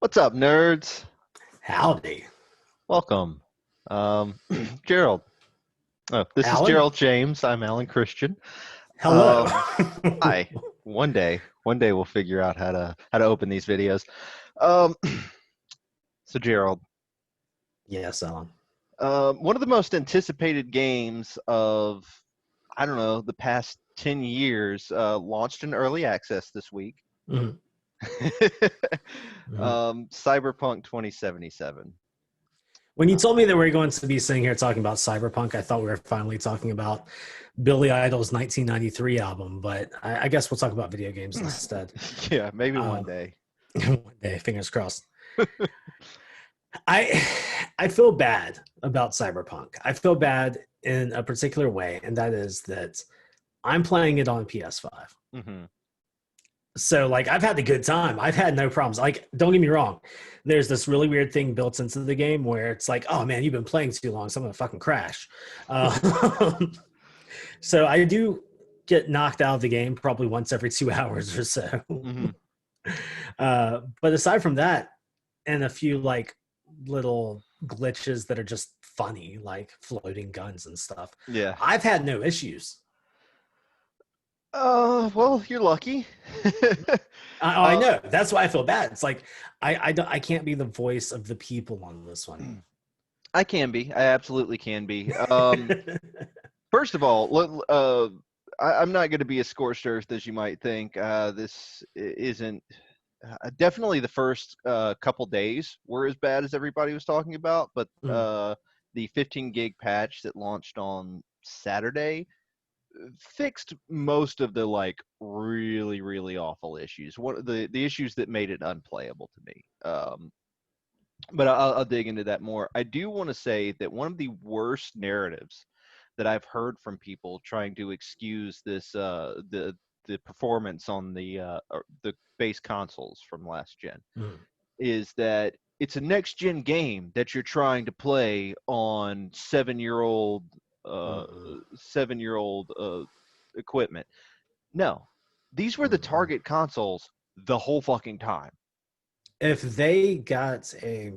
What's up, nerds? Howdy. Welcome. Gerald. Oh, this is Alan? Gerald James. I'm Alan Christian. Hello. Um, Hi. One day we'll figure out how to open these videos. Um, so Gerald, Yes, Alan. one of the most anticipated games of I don't know the past 10 years launched in early access this week. Mhm, mhm. Cyberpunk 2077. When you Uh, told me that we were going to be sitting here talking about Cyberpunk, I thought we were finally talking about Billy Idol's 1993 album, but I guess we'll talk about video games instead. yeah, maybe one Um, day. one day, fingers crossed. I I feel bad about Cyberpunk. I feel bad in a particular way, and that is that I'm playing it on PS5. hmm So like I've had a good time. I've had no problems. Like don't get me wrong. There's this really weird thing built into the game where it's like, oh man, you've been playing too long, so I'm gonna fucking crash. Uh, so I do get knocked out of the game probably once every 2 hours or so. hmm But aside from that, and a few like little glitches that are just funny, like floating guns and stuff, Yeah. I've had no issues. Well, you're lucky. I uh, know. That's why I feel bad. It's like I can't be the voice of the people on this one. I can be. I absolutely can be. First of all, I'm not going to be as scorched earth as you might think. Isn't definitely the first couple days were as bad as everybody was talking about, but Mm, the 15 gig patch that launched on Saturday fixed most of the like really awful issues. One of the issues that made it unplayable to me. But I'll dig into that more. I do want to say that one of the worst narratives that I've heard from people trying to excuse this the performance on the base consoles from last gen mm, is that it's a next gen game that you're trying to play on uh mm, 7-year-old equipment. No, these were the mm. target consoles the whole fucking time. If they got a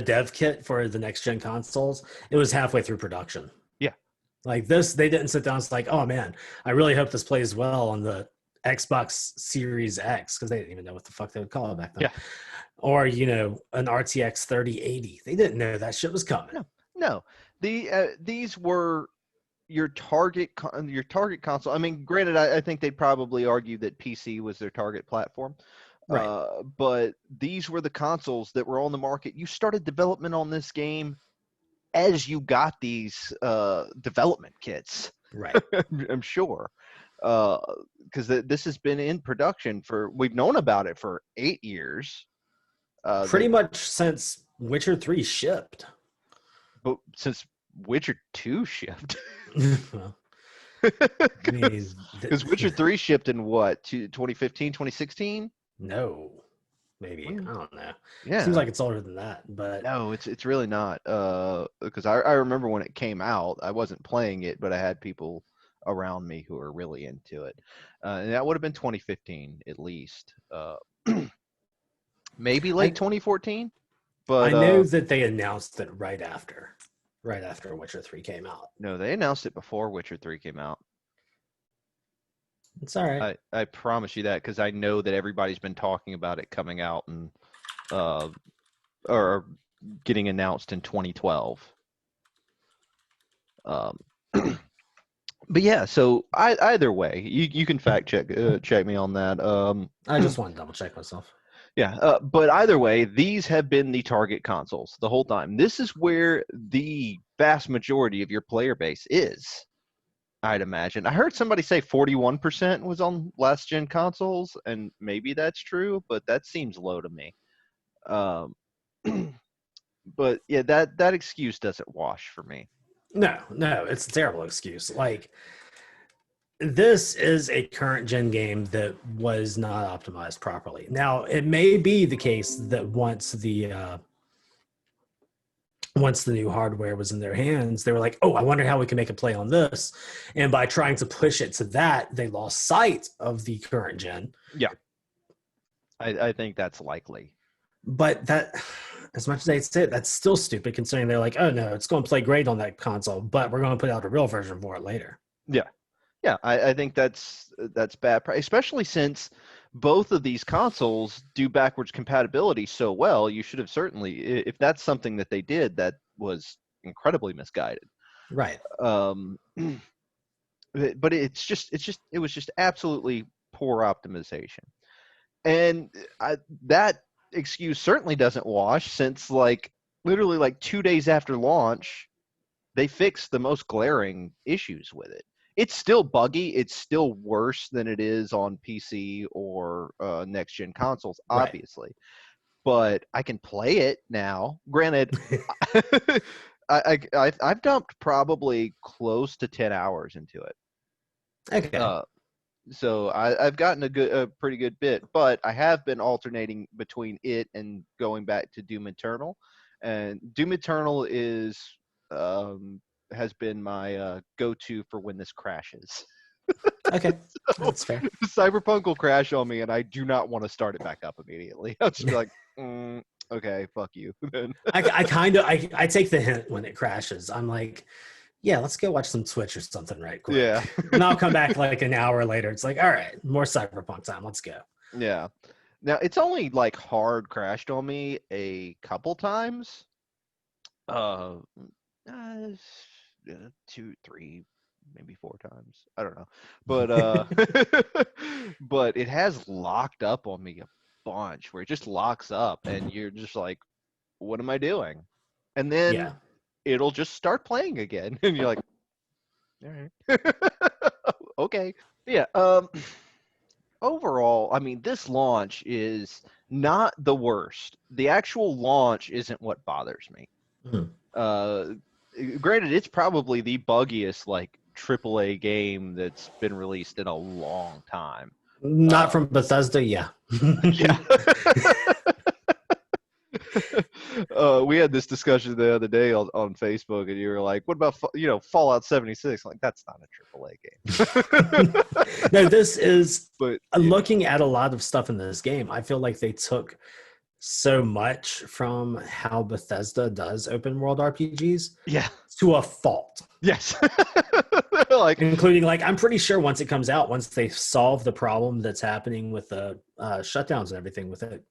dev kit for the next gen consoles, it was halfway through production. Yeah, Like this, they didn't sit down. It's like, oh man, I really hope this plays well on the Xbox Series X because they didn't even know what the fuck they would call it back then. yeah. Or an RTX 3080. They didn't know that shit was coming. No, no. These were your target console. I mean, granted, I think they'd probably argue that PC was their target platform, Right. but these were the consoles that were on the market. You started development on this game as you got these development kits. Right. I'm sure, because this has been in production for. We've known about it for 8 years. Pretty That, much since Witcher 3 shipped. but since Witcher 2 shipped. Well, I mean, Because Witcher 3 shipped in what, 2015, 2016? no, maybe. When? I don't know. Seems Yeah. like it's older than that, but No, it's really not. Because I remember when it came out, I wasn't playing it, but I had people around me who were really into it. And that would have been 2015 at least. Maybe late I 2014. I But know that they announced it right after Witcher 3 came out. no, they announced it before Witcher 3 came out. It's all right. I promise you that because I know that everybody's been talking about it coming out and uh, or getting announced in 2012. Um, but yeah, so either way, you can fact check me on that. I just want to double check myself. Yeah, but either way, these have been the target consoles the whole time. This is where the vast majority of your player base is, I'd imagine. I heard somebody say 41% was on last gen consoles, and maybe that's true, but that seems low to me. Um, but yeah, that excuse doesn't wash for me. No, it's a terrible excuse. Like this is a current gen game that was not optimized properly. Now, it may be the case that once the new hardware was in their hands, they were like, "Oh, I wonder how we can make a play on this." And by trying to push it to that, they lost sight of the current gen. Yeah, I think that's likely. But that, as much as they say it, that's still stupid considering they're like, oh no, it's going to play great on that console, but we're going to put out a real version for it later. Yeah. Yeah, I think that's bad, especially since both of these consoles do backwards compatibility so well. You should have certainly, if that's something that they did, that was incredibly misguided. Right. Um, but it was just absolutely poor optimization, and that excuse certainly doesn't wash since like literally like 2 days after launch, they fixed the most glaring issues with it. It's still buggy. It's still worse than it is on PC or next gen consoles, Right. obviously. But I can play it now. Granted, I've dumped probably close to 10 hours into it. Okay. So I've gotten a pretty good bit, but I have been alternating between it and going back to Doom Eternal, and Doom Eternal is has been my go-to for when this crashes. Okay. So That's fair. Cyberpunk will crash on me, and I do not want to start it back up immediately. I'll just be like, okay, fuck you. Then I kind of I take the hint when it crashes. I'm like, yeah, let's go watch some Twitch or something right yeah, quick. And I'll come back like an hour later. It's like, all right, more Cyberpunk time. Let's go. yeah. Now it's only like hard crashed on me a couple times. Uh, uh, 2, 3, maybe 4 times. I don't know, but but it has locked up on me a bunch where it just locks up, and you're just like, "What am I doing?" And then Yeah. it'll just start playing again, and you're like, "All right, okay, yeah." Overall, I mean, this launch is not the worst. The actual launch isn't what bothers me. Mhm. Uh, Granted, it's probably the buggiest like AAA game that's been released in a long time. Not Uh, from Bethesda, yeah. yeah. We had this discussion the other day on Facebook, and you were like, "What about Fallout 76?" I'm like, that's not a AAA game. No, this is But looking at a lot of stuff in this game. I feel like they took so much from how Bethesda does open world RPGs yeah, to a fault. yes, like Including, like, I'm pretty sure once it comes out, once they solve the problem that's happening with the shutdowns and everything with it,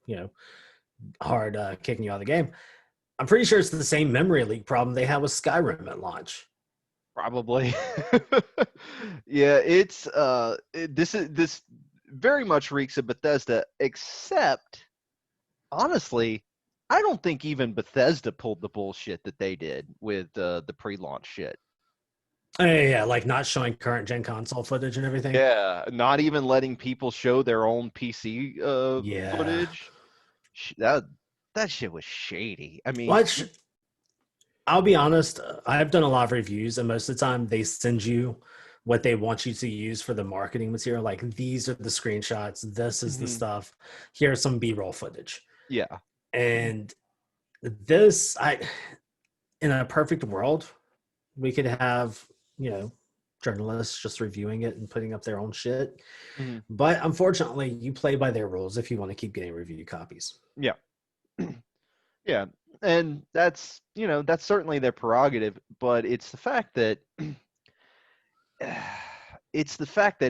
hard kicking you out of the game, I'm pretty sure it's the same memory leak problem they had with Skyrim at launch. probably. Yeah, it's this very much reeks of Bethesda, except honestly, I don't think even Bethesda pulled the bullshit that they did with the pre-launch shit. Oh, yeah, like not showing current gen console footage and everything. Yeah, not even letting people show their own PC Yeah. footage. That shit was shady. I mean, What? I'll be honest, I've done a lot of reviews, and most of the time they send you what they want you to use for the marketing material. Like, these are the screenshots, this is the mhm, stuff, here's some B-roll footage. yeah, And this, in a perfect world, we could have, journalists just reviewing it and putting up their own shit. mhm, But unfortunately, you play by their rules if you want to keep getting review copies. yeah, yeah, and that's certainly their prerogative. But it's the fact that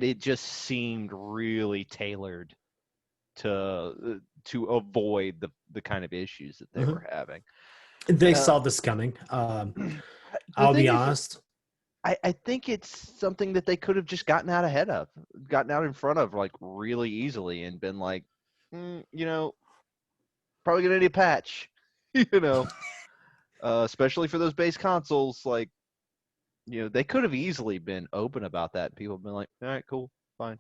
it just seemed really tailored to avoid the kind of issues that they Mhm. were having. They Uh, saw this coming. the I'll thing be is, honest. I think it's something that they could have just gotten out in front of like really easily and been like, probably gonna need a patch, you know, especially for those base consoles. Like, they could have easily been open about that. People have been like, all right, cool, fine.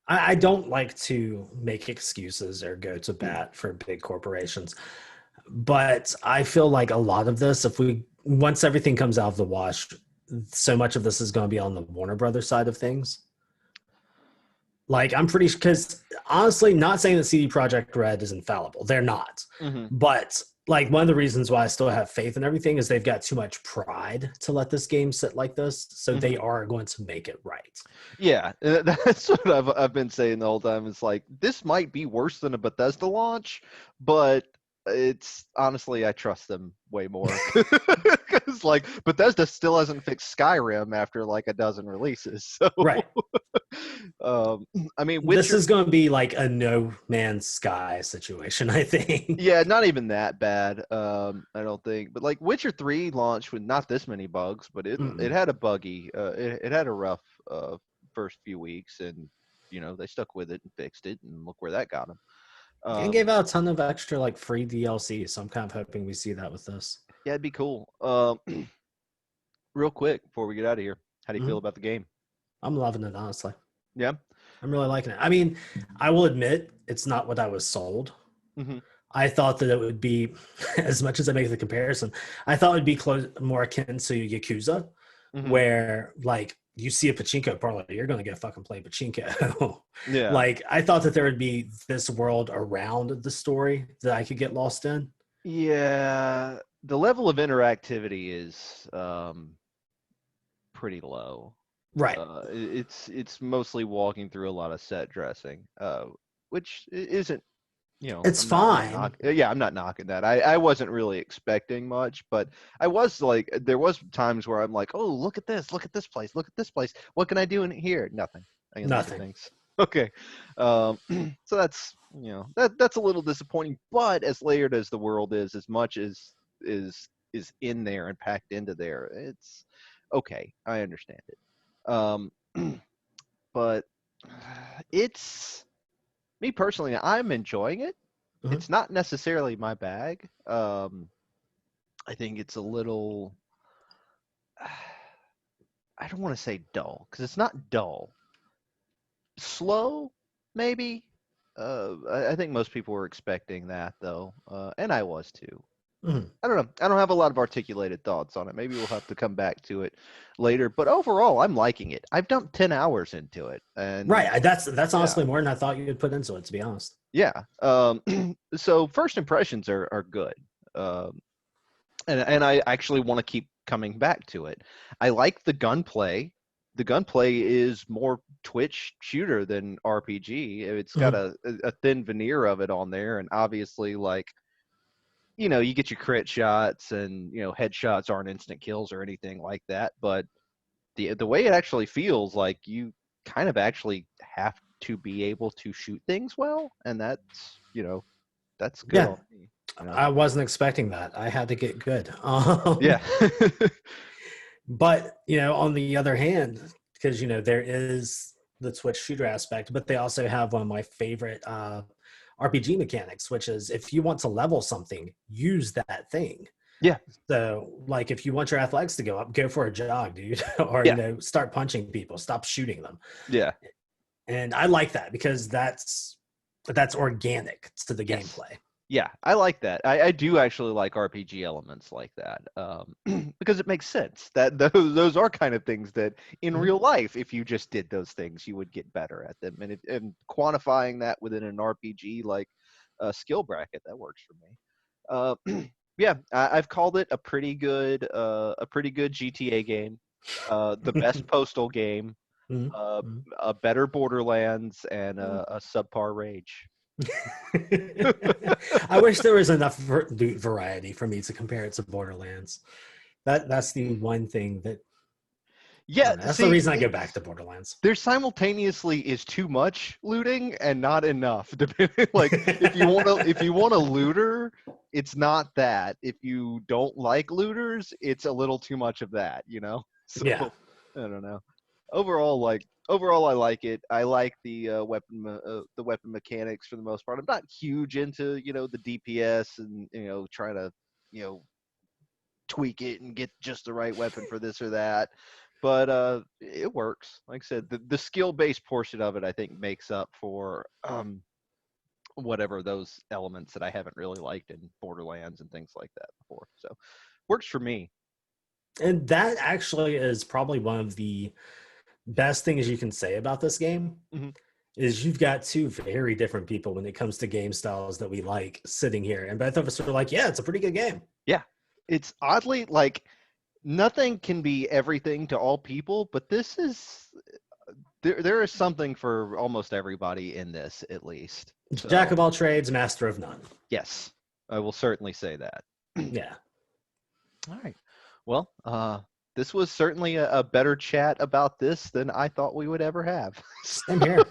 I don't like to make excuses or go to bat for big corporations, but I feel like a lot of this, if we once everything comes out of the wash, so much of this is going to be on the Warner Brothers side of things. Like, I'm pretty, because honestly, not saying that CD Projekt Red is infallible, they're not, Hmm. but like one of the reasons why I still have faith in everything is they've got too much pride to let this game sit like this. So Mhm. they are going to make it right. Yeah, that's what I've been saying the whole time. It's like this might be worse than a Bethesda launch, but it's honestly I trust them way more because like Bethesda still hasn't fixed Skyrim after like a dozen releases. So, Right. um, I mean, This Witcher. is going to be like a No Man's Sky situation, I think. Yeah, not even that bad. I don't think. But like Witcher 3 launched with not this many bugs, but it Mm-mm. had a buggy. It had a rough first few weeks, and they stuck with it and fixed it, and look where that got them. And gave out a ton of extra like free DLC. So I'm kind of hoping we see that with this. Yeah, it'd be cool. Real quick before we get out of here, how do you feel Mhm. about the game? I'm loving it, honestly. Yeah. I'm really liking it. I mean, I will admit it's not what I was sold. Hmm. I thought that it would be, as much as I make the comparison, I thought it would be close, more akin to Yakuza, Hmm. where like you see a pachinko parlor, you're going to go fucking play pachinko. Yeah. Like I thought that there would be this world around the story that I could get lost in. Yeah. The level of interactivity is pretty low. Right. It's mostly walking through a lot of set dressing, which isn't, It's fine. I'm not knocking that. I wasn't really expecting much, but I was like, there was times where I'm like, oh, look at this place, look at this place. What can I do in here? Nothing. I can look at Nothing. things. Okay. So that's, that's a little disappointing, but as layered as the world is, as much as is in there and packed into there, it's okay. I understand it. But it's me personally, I'm enjoying it. Mhm. It's not necessarily my bag. I think it's a little. I don't want to say dull because it's not dull. Slow, maybe. I think most people were expecting that though, and I was too. Mhm. I don't know. I don't have a lot of articulated thoughts on it. Maybe we'll have to come back to it later. But overall, I'm liking it. I've dumped 10 hours into it, and Right. That's yeah, honestly more than I thought you would put into it, to be honest. yeah. So first impressions are good. Um, and I actually want to keep coming back to it. I like the gunplay. The gunplay is more Twitch shooter than RPG. It's got Mhm. a thin veneer of it on there, and obviously, like you get your crit shots, and headshots aren't instant kills or anything like that. But the way it actually feels, like you kind of actually have to be able to shoot things well, and that's good Yeah. on me. I wasn't expecting that. I had to get good. Yeah. But on the other hand, because there is the Twitch shooter aspect, but they also have one of my favorite RPG mechanics, which is if you want to level something, use that thing. Yeah. So, like, if you want your athletics to go up, go for a jog, dude, or Yeah. start punching people, stop shooting them. Yeah. And I like that because that's organic to the Yes. gameplay. Yeah, I like that. I do actually like RPG elements like that, because it makes sense that those are kind of things that in Mhm. real life, if you just did those things, you would get better at them. And quantifying that within an RPG like a skill bracket, that works for me. Yeah, I've called it a pretty good GTA game, the best Postal game, Mhm. uh, Mhm. a better Borderlands, and Mhm. a subpar Rage. I wish there was enough loot variety for me to compare it to Borderlands. That's the one thing that I Yeah, don't know. That's the see, reason I go back to it's Borderlands. there simultaneously is too much looting and not enough. Depending, like if you want a looter, it's not that. If you don't like looters, it's a little too much of that. So Yeah. I don't know. Overall, I like it. I like the weapon mechanics for the most part. I'm not huge into the DPS and trying to you know tweak it and get just the right weapon for this or that. But it works. Like I said, the skill based portion of it, I think, makes up for whatever those elements that I haven't really liked in Borderlands and things like that before. So works for me. And that actually is probably one of the best things you can say about this game Hmm. is you've got two very different people when it comes to game styles that we like sitting here, and both of us are like, yeah, it's a pretty good game. Yeah, it's oddly like nothing can be everything to all people, but this is there is something for almost everybody in this, at least. Jack So of all trades, master of none. yes, I will certainly say that. Yeah. All right. Well, this was certainly a better chat about this than I thought we would ever have. Same here.